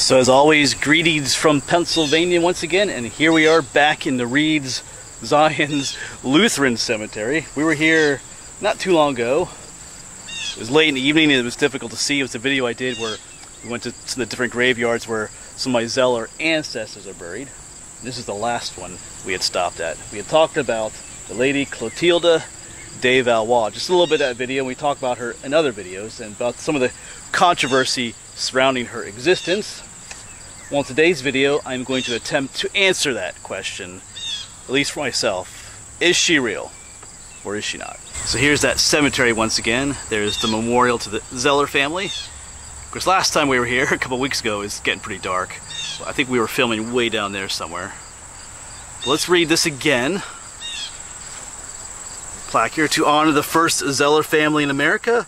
So as always, greetings from Pennsylvania once again, and here we are back in the Reeds Zion's Lutheran Cemetery. We were here not too long ago. It was late in the evening and it was difficult to see. It was a video I did where we went to some of the different graveyards where some of my Zeller ancestors are buried. This is the last one we had stopped at. We had talked about the lady Clotilde de Valois. Just a little bit of that video. We talked about her in other videos and about some of the controversy surrounding her existence. Well, in today's video, I'm going to attempt to answer that question, at least for myself. Is she real, or is she not? So here's that cemetery once again. There's the memorial to the Zeller family. Of course, last time we were here, a couple weeks ago, it was getting pretty dark. I think we were filming way down there somewhere. Let's read this again. Plaque here to honor the first Zeller family in America.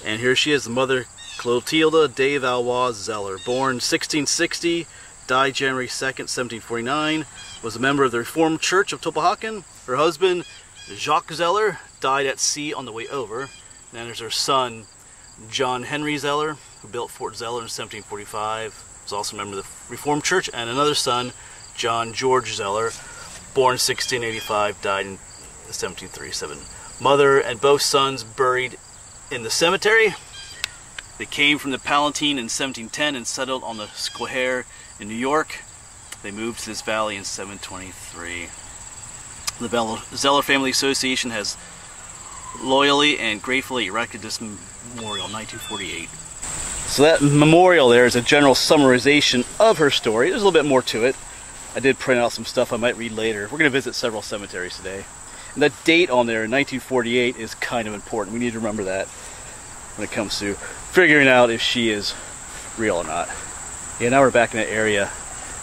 And here she is, the mother Clotilde de Valois Zeller, born 1660, died January 2nd, 1749, was a member of the Reformed Church of Tulpehocken. Her husband, Jacques Zeller, died at sea on the way over. And then there's her son, John Henry Zeller, who built Fort Zeller in 1745, was also a member of the Reformed Church, and another son, John George Zeller, born 1685, died in 1737. Mother and both sons buried in the cemetery. They came from the Palatine in 1710 and settled on the Skohere in New York. They moved to this valley in 723. The Zeller Family Association has loyally and gratefully erected this memorial in 1948. So that memorial there is a general summarization of her story. There's a little bit more to it. I did print out some stuff I might read later. We're going to visit several cemeteries today. And that date on there, 1948, is kind of important. We need to remember that when it comes to figuring out if she is real or not. Yeah, now we're back in that area.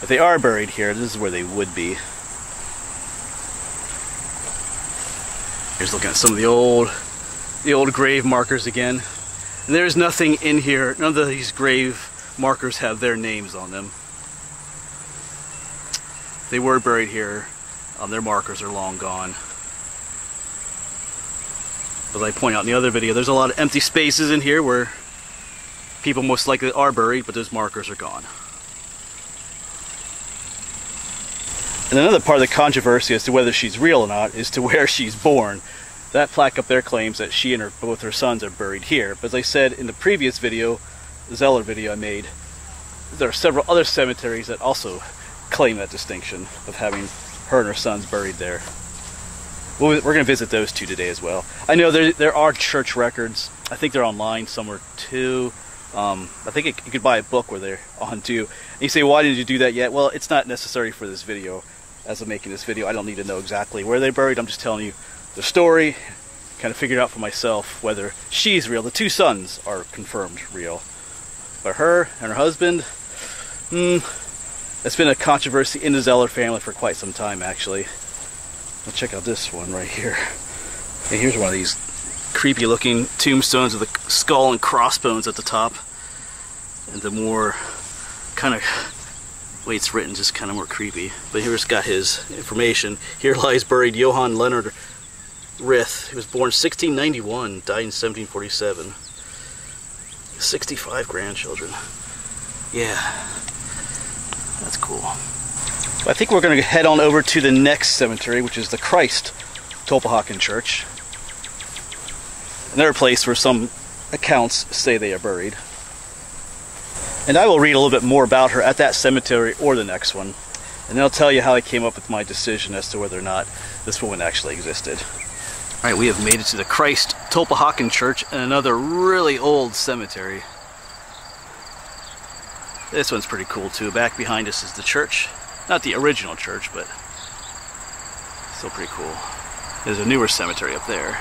If they are buried here, this is where they would be. Here's looking at some of the old grave markers again. And there's nothing in here. None of these grave markers have their names on them. They were buried here. Their markers are long gone. As I point out in the other video, there's a lot of empty spaces in here where people most likely are buried, but those markers are gone. And another part of the controversy as to whether she's real or not is to where she's born. That plaque up there claims that she and both her sons are buried here. But as I said in the previous video, the Zeller video I made, there are several other cemeteries that also claim that distinction of having her and her sons buried there. We're going to visit those two today as well. I know there are church records. I think they're online somewhere too. I think you could buy a book where they're on too. And you say, why did you do that yet? Well, it's not necessary for this video. As I'm making this video, I don't need to know exactly where they're buried. I'm just telling you the story, kind of figured out for myself whether she's real. The two sons are confirmed real. But her and her husband, it's been a controversy in the Zeller family for quite some time, actually. Let's check out this one right here. And here's one of these creepy looking tombstones with a skull and crossbones at the top. And the more kind of way it's written, just kind of more creepy. But here it's got his information. Here lies buried Johann Leonard Rith. He was born 1691, died in 1747. 65 grandchildren. Yeah, that's cool. I think we're going to head on over to the next cemetery, which is the Christ Tulpehocken Church. Another place where some accounts say they are buried. And I will read a little bit more about her at that cemetery or the next one. And then I'll tell you how I came up with my decision as to whether or not this woman actually existed. Alright, we have made it to the Christ Tulpehocken Church and another really old cemetery. This one's pretty cool too. Back behind us is the church. Not the original church, but still pretty cool. There's a newer cemetery up there.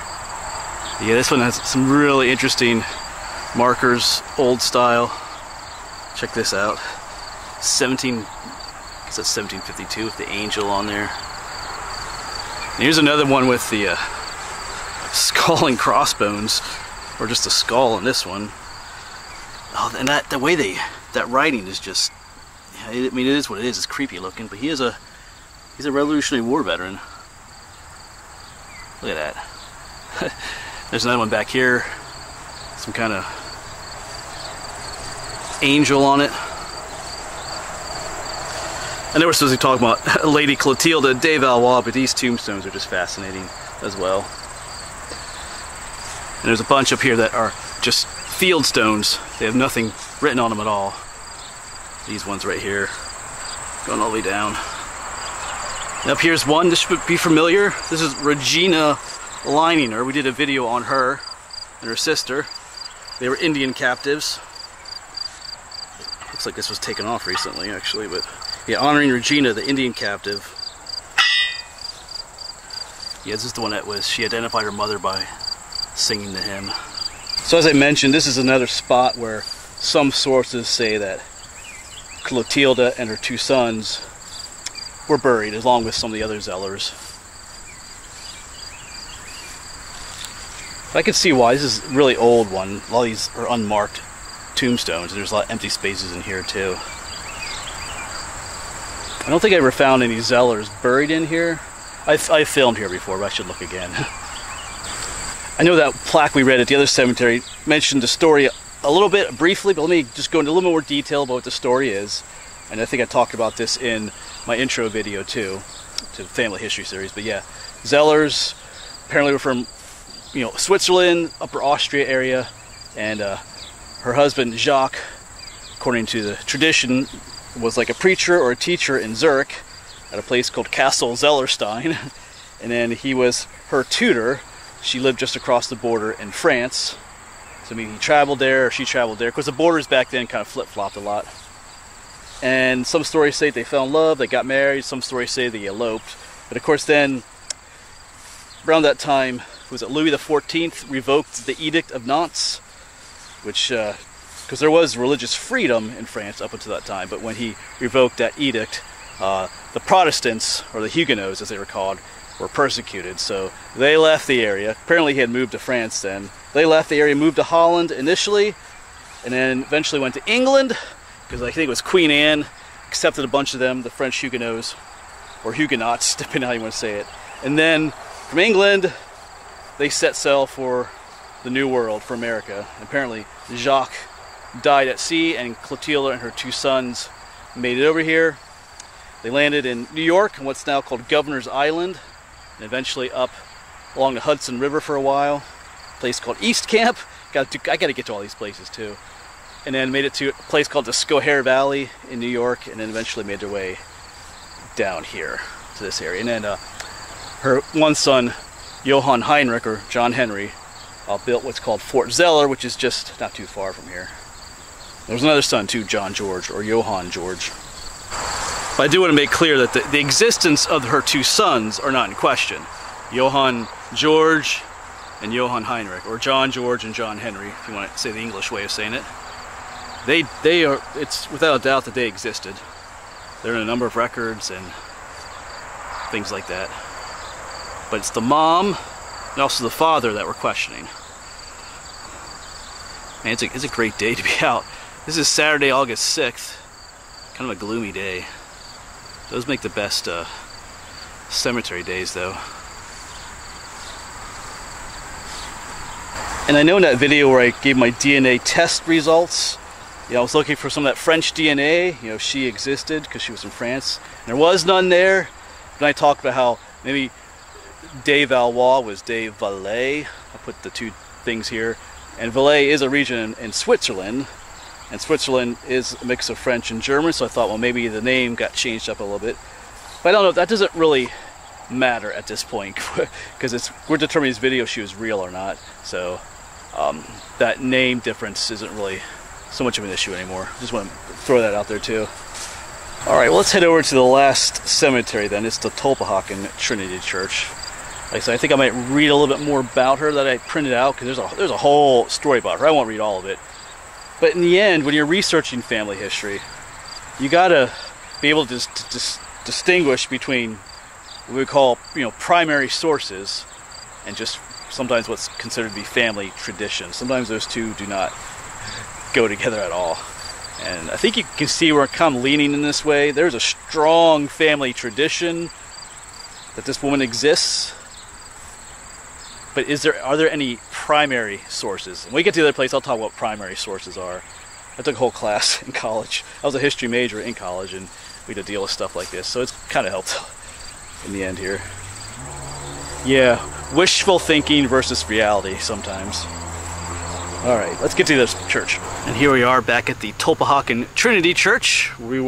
Yeah, this one has some really interesting markers, old style. Check this out. 1752 with the angel on there. And here's another one with the skull and crossbones, or just a skull in this one. Oh, and the way that writing is just, I mean, it is what it is. It's creepy looking, but he's a Revolutionary War veteran. Look at that. There's another one back here. Some kind of angel on it. I know we're supposed to be talking about Lady Clotilda de Valois, but these tombstones are just fascinating as well. And there's a bunch up here that are just field stones. They have nothing written on them at all. These ones right here, going all the way down. And up here's one, this should be familiar. This is Regina Lininger. We did a video on her and her sister. They were Indian captives. Looks like this was taken off recently, actually, but yeah, honoring Regina, the Indian captive. Yeah, this is the one that she identified her mother by singing the hymn. So as I mentioned, this is another spot where some sources say that Clotilda and her two sons were buried, along with some of the other Zellers. I can see why. This is a really old one. A lot of these are unmarked tombstones, and there's a lot of empty spaces in here too. I don't think I ever found any Zellers buried in here. I filmed here before, but I should look again. I know that plaque we read at the other cemetery mentioned the story a little bit briefly, but let me just go into a little more detail about what the story is. And I think I talked about this in my intro video too, to the family history series. But yeah, Zellers apparently were from, Switzerland, Upper Austria area, and her husband Jacques, according to the tradition, was like a preacher or a teacher in Zurich at a place called Castle Zellerstein, and then he was her tutor. She lived just across the border in France. So he traveled there, or she traveled there, because the borders back then kind of flip-flopped a lot. And some stories say they fell in love, they got married, some stories say they eloped. But of course then, around that time, was it Louis XIV revoked the Edict of Nantes, which, because there was religious freedom in France up until that time, but when he revoked that edict, the Protestants, or the Huguenots as they were called, were persecuted. So they left the area. Apparently he had moved to France then. They left the area, moved to Holland initially, and then eventually went to England, because I think it was Queen Anne accepted a bunch of them, the French Huguenots, or Huguenots, depending on how you want to say it. And then from England, they set sail for the New World, for America. And apparently Jacques died at sea, and Clotilda and her two sons made it over here. They landed in New York, on what's now called Governor's Island, and eventually up along the Hudson River for a while. A place called East Camp. I got to get to all these places too. And then made it to a place called the Skohere Valley in New York, and then eventually made their way down here to this area. And then her one son, Johann Heinrich, or John Henry, built what's called Fort Zeller, which is just not too far from here. There's another son too, John George, or Johann George. But I do want to make clear that the existence of her two sons are not in question. Johann George and Johann Heinrich, or John George and John Henry, if you want to say the English way of saying it. They are, it's without a doubt that they existed. They're in a number of records and things like that. But it's the mom and also the father that we're questioning. Man, it's a great day to be out. This is Saturday, August 6th. Kind of a gloomy day. Those make the best cemetery days though. And I know in that video where I gave my DNA test results, I was looking for some of that French DNA. She existed because she was in France. And there was none there. And I talked about how maybe de Valois was de Valais. I put the two things here. And Valais is a region in Switzerland. And Switzerland is a mix of French and German, so I thought, well, maybe the name got changed up a little bit. But I don't know, that doesn't really matter at this point, because we're determining this video if she was real or not. So that name difference isn't really so much of an issue anymore. Just want to throw that out there too. Alright, well, let's head over to the last cemetery then. It's the Tolpahaken Trinity Church. Like I said, I think I might read a little bit more about her that I printed out, because there's a whole story about her. I won't read all of it. But in the end, when you're researching family history, you gotta be able to distinguish between what we call, primary sources and just sometimes what's considered to be family tradition. Sometimes those two do not go together at all. And I think you can see we're kind of leaning in this way. There's a strong family tradition that this woman exists. But are there any primary sources? When we get to the other place, I'll talk about what primary sources are. I took a whole class in college. I was a history major in college, and we had to deal with stuff like this. So it's kind of helped in the end here. Yeah, wishful thinking versus reality sometimes. All right, let's get to this church. And here we are back at the Tulpehocken Trinity Church. We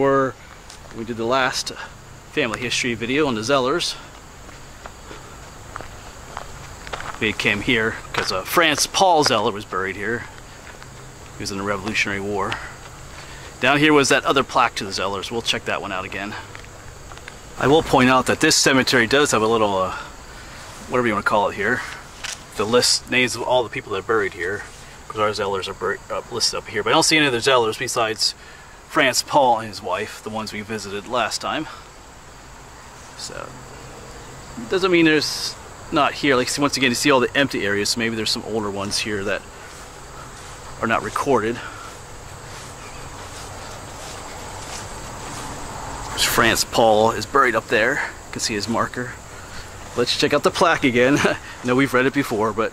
did the last family history video on the Zellers. We came here because Franz Paul Zeller was buried here. He was in the Revolutionary War. Down here was that other plaque to the Zellers. We'll check that one out again. I will point out that this cemetery does have a little, whatever you want to call it here. The list names of all the people that are buried here. Because our Zellers are buried, listed up here. But I don't see any other Zellers besides Franz Paul and his wife, the ones we visited last time. So, it doesn't mean there's not here. Like, once again, you see all the empty areas, so maybe there's some older ones here that are not recorded. There's Franz Paul is buried up there. You can see his marker. Let's check out the plaque again. I know we've read it before, but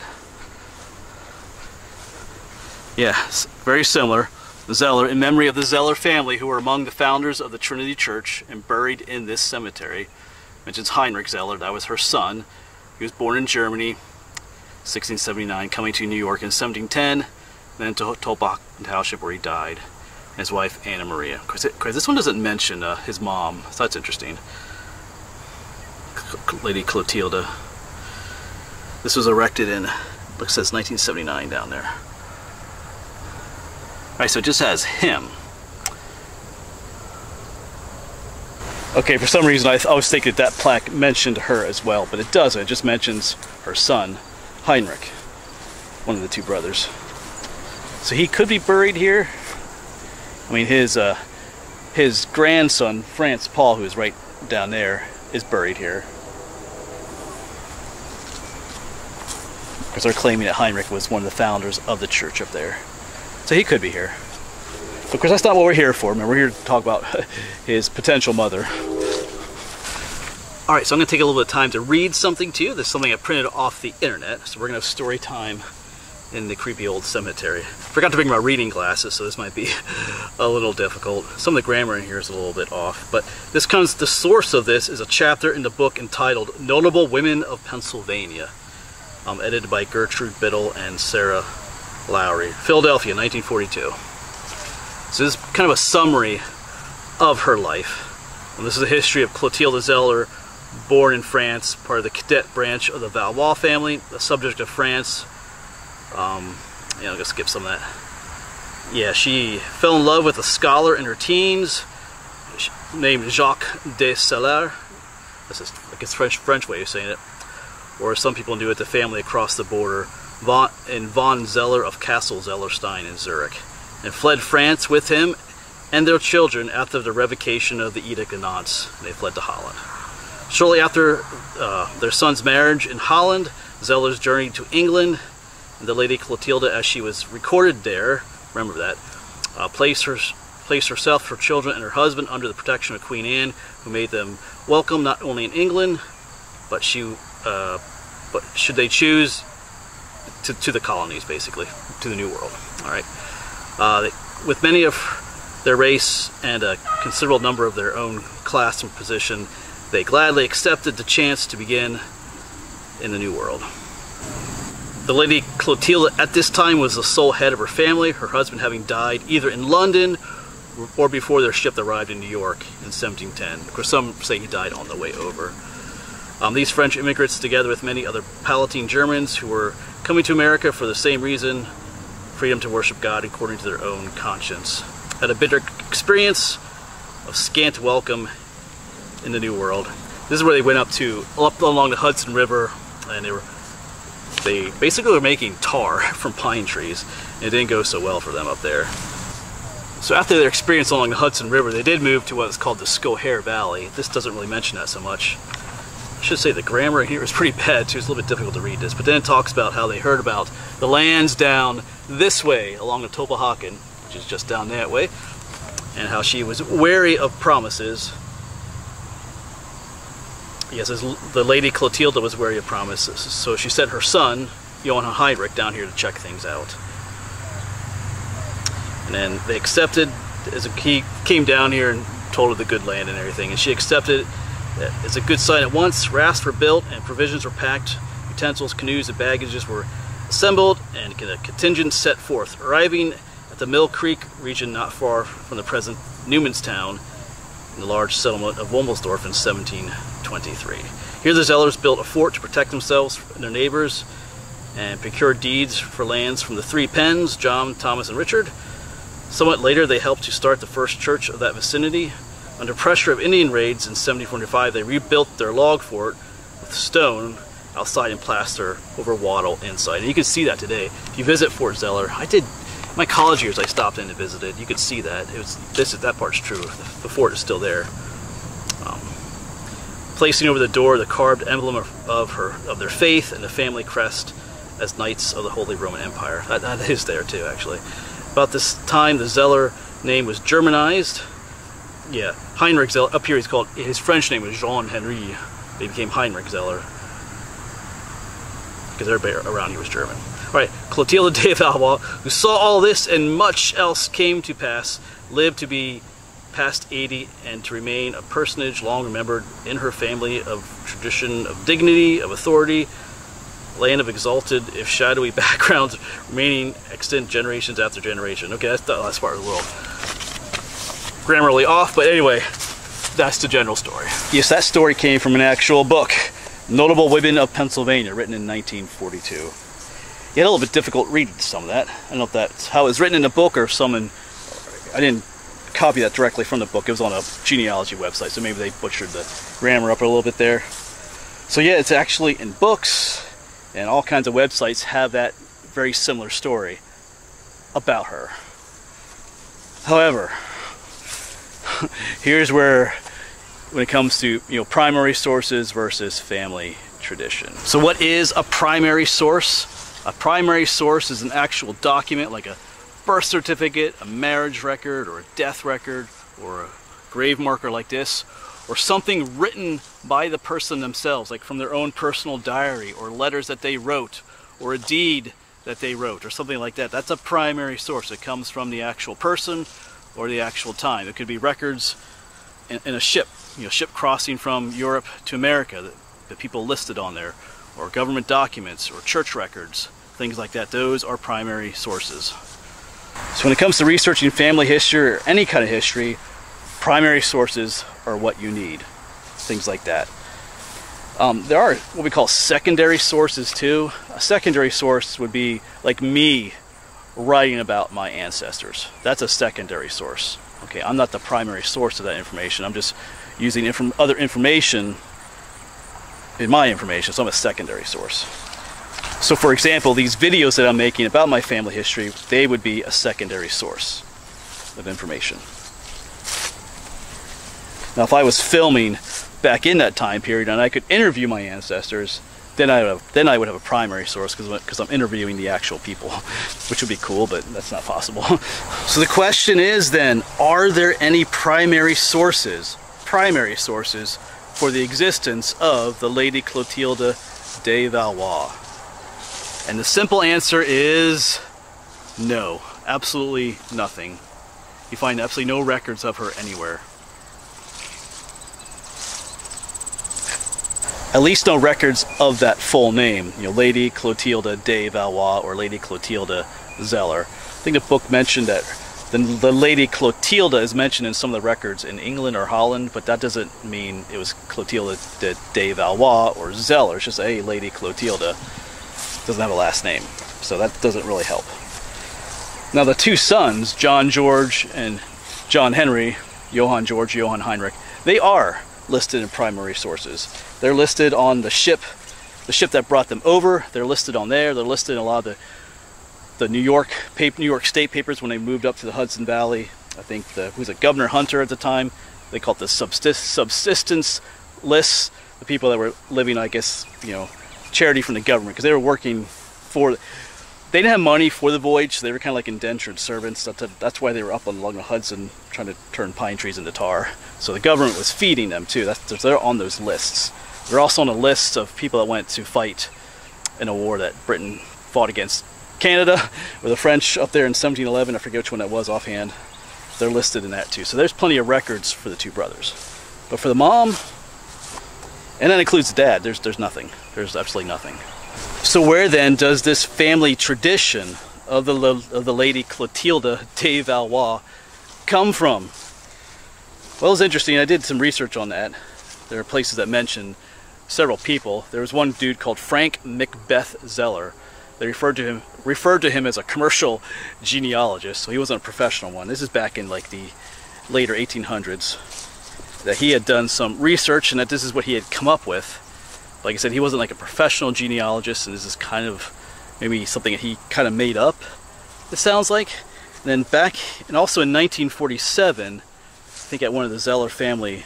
yeah, it's very similar. The Zeller, in memory of the Zeller family, who were among the founders of the Trinity Church and buried in this cemetery. Mentions Heinrich Zeller, that was her son. He was born in Germany, 1679, coming to New York in 1710, then to Tulpehocken Township where he died. And his wife, Anna Maria. Because this one doesn't mention his mom, so that's interesting. Lady Clotilda. This was erected in, it says 1979 down there. Alright, so it just has him. Okay, for some reason I was thinking that plaque mentioned her as well, but it doesn't. It just mentions her son, Heinrich, one of the two brothers. So he could be buried here. I mean, his grandson, Franz Paul, who is right down there, is buried here. Because they're claiming that Heinrich was one of the founders of the church up there. So he could be here. But of course, that's not what we're here for. Remember, we're here to talk about his potential mother. Alright, so I'm going to take a little bit of time to read something to you. This is something I printed off the internet. So we're going to have story time in the creepy old cemetery. Forgot to bring my reading glasses, so this might be a little difficult. Some of the grammar in here is a little bit off. But the source of this is a chapter in the book entitled Notable Women of Pennsylvania. Edited by Gertrude Biddle and Sarah Lowry, Philadelphia, 1942. So this is kind of a summary of her life. And this is a history of Clotilde Zeller, born in France, part of the cadet branch of the Valois family, the subject of France. I'm gonna skip some of that. Yeah, she fell in love with a scholar in her teens named Jacques de Zeller. This is, I guess, French way of saying it. Or some people knew it, the family across the border, von Zeller of Castle Zellerstein in Zurich, and fled France with him and their children after the revocation of the Edict of Nantes. They fled to Holland. Shortly after their son's marriage in Holland, Zellers journeyed to England, and the Lady Clotilde, as she was recorded there, remember that, placed herself, her children, and her husband under the protection of Queen Anne, who made them welcome not only in England, but should they choose, to the colonies, basically, to the New World. All right. With many of their race and a considerable number of their own class and position, they gladly accepted the chance to begin in the New World. The Lady Clotilde at this time was the sole head of her family, her husband having died either in London or before their ship arrived in New York in 1710. Of course, some say he died on the way over. These French immigrants, together with many other Palatine Germans who were coming to America for the same reason, freedom to worship God according to their own conscience, had a bitter experience of scant welcome in the New World. This is where they went up along the Hudson River, and they basically were making tar from pine trees, and it didn't go so well for them up there. So after their experience along the Hudson River, they did move to what is called the Skohere Valley. This doesn't really mention that so much. I should say the grammar here is pretty bad too. It's a little bit difficult to read this, but then it talks about how they heard about the lands down this way along the Tulpehocken, which is just down that way, and how she was wary of promises. Yes, the Lady Clotilde was wary of promises, so she sent her son, Johann Heinrich, down here to check things out. And then they accepted, as he came down here and told her the good land and everything, and she accepted it as a good sign at once. Rafts were built and provisions were packed. Utensils, canoes, and baggages were assembled, and a contingent set forth, arriving at the Mill Creek region not far from the present Newmanstown, in the large settlement of Womelsdorf in 1723. Here the Zellers built a fort to protect themselves and their neighbors, and procured deeds for lands from the three Penns, John, Thomas, and Richard. Somewhat later, they helped to start the first church of that vicinity. Under pressure of Indian raids in 1745, they rebuilt their log fort with stone outside and plaster over wattle inside. And you can see that today. If you visit Fort Zeller, I did, my college years I stopped in and visited. You could see that. That part's true. The fort is still there. Placing over the door the carved emblem of their faith and the family crest as Knights of the Holy Roman Empire. That is there too, actually. About this time, the Zeller name was Germanized. Yeah, Heinrich Zeller. Up here, he's called. His French name was Jean Henri. They became Heinrich Zeller because everybody around here was German. All right, Clotilde de Valois, who saw all this and much else came to pass, lived to be past 80 and to remain a personage long remembered in her family of tradition, of dignity, of authority, land of exalted, if shadowy backgrounds, remaining extant generations after generation. Okay, that's the last part of the world. Grammarly off, but anyway, that's the general story. Yes, that story came from an actual book, Notable Women of Pennsylvania, written in 1942. You had a little bit difficult reading some of that. I don't know if that's how it was written in the book or if someone, I didn't copy that directly from the book. It was on a genealogy website, so maybe they butchered the grammar up a little bit there. So yeah, it's actually in books, and all kinds of websites have that very similar story about her. However, here's where, when it comes to primary sources versus family tradition. So what is a primary source? A primary source is an actual document like a birth certificate, a marriage record, or a death record, or a grave marker like this, or something written by the person themselves, like from their own personal diary, or letters that they wrote, or a deed that they wrote, or something like that. That's a primary source. It comes from the actual person or the actual time. It could be records in a ship, ship crossing from Europe to America, the people listed on there, or government documents, or church records, things like that. Those are primary sources. So when it comes to researching family history or any kind of history, primary sources are what you need. Things like that. There are what we call secondary sources too. A secondary source would be like me writing about my ancestors. That's a secondary source. Okay, I'm not the primary source of that information. I'm just using other information in my information, so I'm a secondary source. So for example, these videos that I'm making about my family history, they would be a secondary source of information. Now if I was filming back in that time period and I could interview my ancestors, then I would have a primary source because I'm interviewing the actual people, which would be cool, but that's not possible. So the question is then, are there any primary sources for the existence of the Lady Clotilde de Valois? And the simple answer is no, absolutely nothing. You find absolutely no records of her anywhere. At least no records of that full name, Lady Clotilde de Valois or Lady Clotilde Zeller. I think the book mentioned that the Lady Clotilde is mentioned in some of the records in England or Holland, but that doesn't mean it was Clotilde de Valois or Zeller. It's just a Lady Clotilde. Doesn't have a last name, so that doesn't really help. Now the two sons, John George and John Henry, Johann George, Johann Heinrich, they are listed in primary sources. They're listed on the ship that brought them over. They're listed on there. They're listed in a lot of the New York State papers when they moved up to the Hudson Valley. I think who was it, Governor Hunter at the time. They called it the subsistence lists. The people that were living, I guess, charity from the government, because they were working for. They didn't have money for the voyage, so they were kind of like indentured servants. That's why they were up along the Hudson trying to turn pine trees into tar. So the government was feeding them too. They're on those lists. They're also on a list of people that went to fight in a war that Britain fought against Canada, or the French up there in 1711. I forget which one that was offhand. they're listed in that too. So there's plenty of records for the two brothers. But for the mom, and that includes the dad, there's nothing. There's absolutely nothing. So where then does this family tradition of the lady Clotilde de Valois come from? Well, it's interesting. I did some research on that. There are places that mention several people. There was one dude called Frank Macbeth Zeller. They referred to him as a commercial genealogist, so he wasn't a professional one. This is back in like the later 1800s, that he had done some research and that this is what he had come up with. Like I said, he wasn't like a professional genealogist, and this is kind of maybe something that he kind of made up, it sounds like. And then back, and also in 1947, I think at one of the Zeller family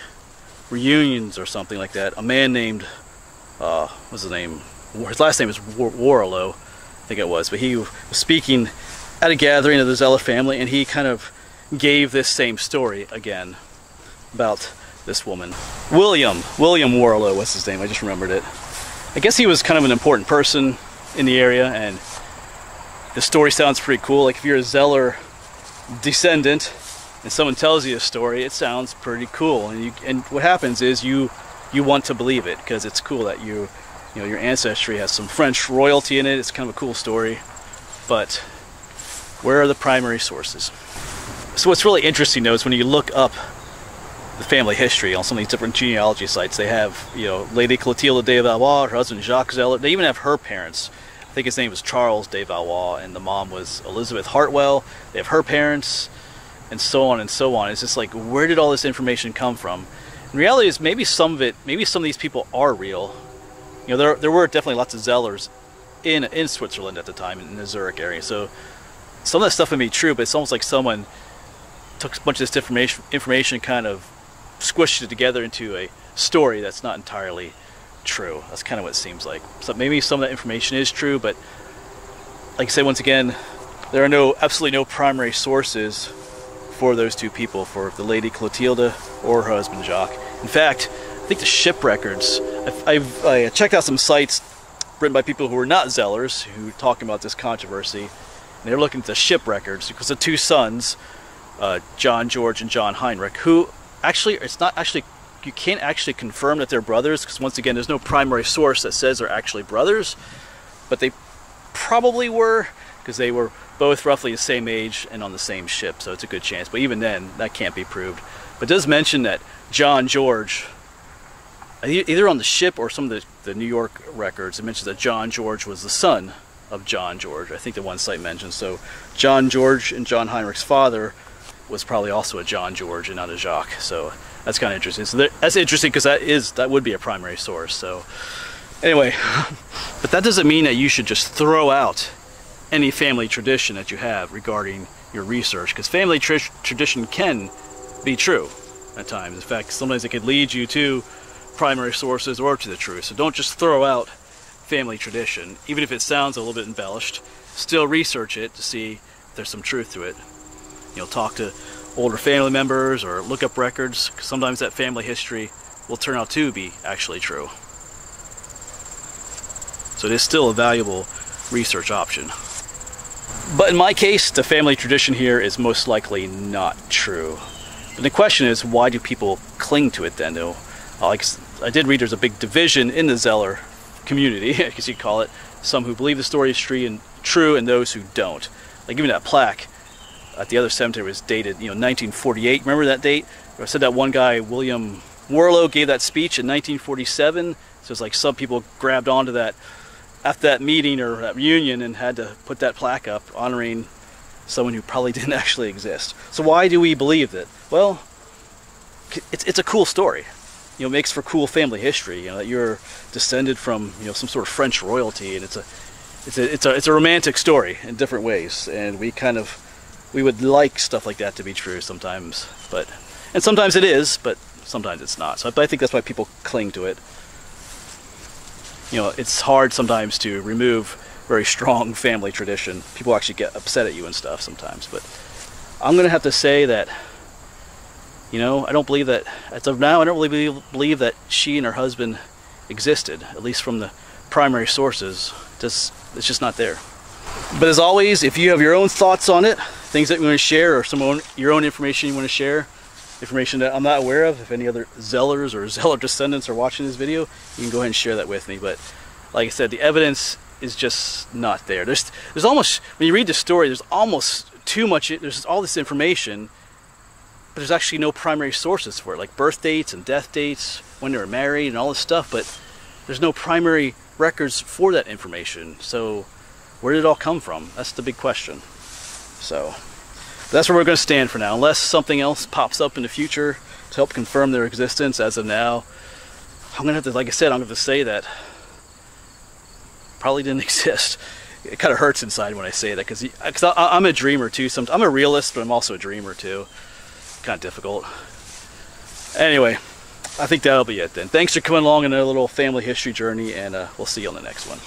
reunions or something like that, a man named, what's his name? His last name is Warlow, I think it was, but he was speaking at a gathering of the Zeller family, and he kind of gave this same story again about this woman. William Warlow was his name, I just remembered it. I guess he was kind of an important person in the area, and the story sounds pretty cool. Like if you're a Zeller descendant and someone tells you a story, it sounds pretty cool, and what happens is you want to believe it because it's cool that you know your ancestry has some French royalty in it. It's kind of a cool story, but where are the primary sources? So what's really interesting though is when you look up the family history on some of these different genealogy sites, they have, you know, Lady Clotilde de Valois, her husband Jacques Zeller. They even have her parents. I think his name was Charles de Valois, and the mom was Elizabeth Hartwell. They have her parents, and so on and so on. It's just like, where did all this information come from? In reality, is maybe some of these people are real. You know, there were definitely lots of Zellers in Switzerland at the time, in the Zurich area. So some of that stuff may be true, but it's almost like someone took a bunch of this information, kind of squished it together into a story that's not entirely true. That's kind of what it seems like. So maybe some of that information is true, but like I said, once again, there are absolutely no primary sources for those two people, for the Lady Clotilde or her husband Jacques. In fact, I think the ship records, I checked out some sites written by people who were not Zellers, who were talking about this controversy, and they were looking at the ship records because the two sons, John George and John Heinrich, who actually, you can't actually confirm that they're brothers, because once again, there's no primary source that says they're actually brothers, but they probably were, because they were both roughly the same age and on the same ship, so it's a good chance. But even then, that can't be proved. But it does mention that John George, either on the ship or some of the New York records, it mentions that John George was the son of John George. I think the one site mentions. So John George and John Heinrich's father was probably also a John George and not a Jacques. So that's kind of interesting. So that's interesting because that would be a primary source. So anyway, but that doesn't mean that you should just throw out any family tradition that you have regarding your research, because family tradition can be true at times. In fact, sometimes it could lead you to primary sources or to the truth. So don't just throw out family tradition, even if it sounds a little bit embellished. Still research it to see if there's some truth to it. You know, talk to older family members or look up records, because sometimes that family history will turn out to be actually true. So it is still a valuable research option. But in my case, the family tradition here is most likely not true. But the question is, why do people cling to it then? Though, like I did read, there's a big division in the Zeller community, I guess you'd call it. Some who believe the story is true and those who don't. Like even that plaque at the other cemetery was dated, 1948. Remember that date? I said that one guy, William Warlow, gave that speech in 1947. So it's like some people grabbed onto that after that meeting or that reunion and had to put that plaque up honoring someone who probably didn't actually exist. So why do we believe that? Well, it's a cool story. It makes for cool family history. That you're descended from some sort of French royalty, and it's a romantic story in different ways. And we would like stuff like that to be true sometimes, and sometimes it is, but sometimes it's not. So I think that's why people cling to it. It's hard sometimes to remove very strong family tradition. People actually get upset at you and stuff sometimes. But I'm gonna have to say that, I don't believe that, as of now, I don't really believe that she and her husband existed, at least from the primary sources. It's just not there. But as always, if you have your own thoughts on it, things that you want to share, or your own information you want to share, information that I'm not aware of, if any other Zellers or Zeller descendants are watching this video, you can go ahead and share that with me. But like I said, the evidence is just not there. There's almost, when you read the story, there's almost too much, there's all this information, but there's actually no primary sources for it, like birth dates and death dates, when they were married and all this stuff, but there's no primary records for that information. So where did it all come from? That's the big question. So that's where we're going to stand for now, unless something else pops up in the future to help confirm their existence. As of now, I'm going to have to, like I said, I'm going to say that probably didn't exist. It kind of hurts inside when I say that, because I'm a dreamer too. I'm a realist, but I'm also a dreamer too. Kind of difficult. Anyway, I think that'll be it then. Thanks for coming along in a little family history journey, and we'll see you on the next one.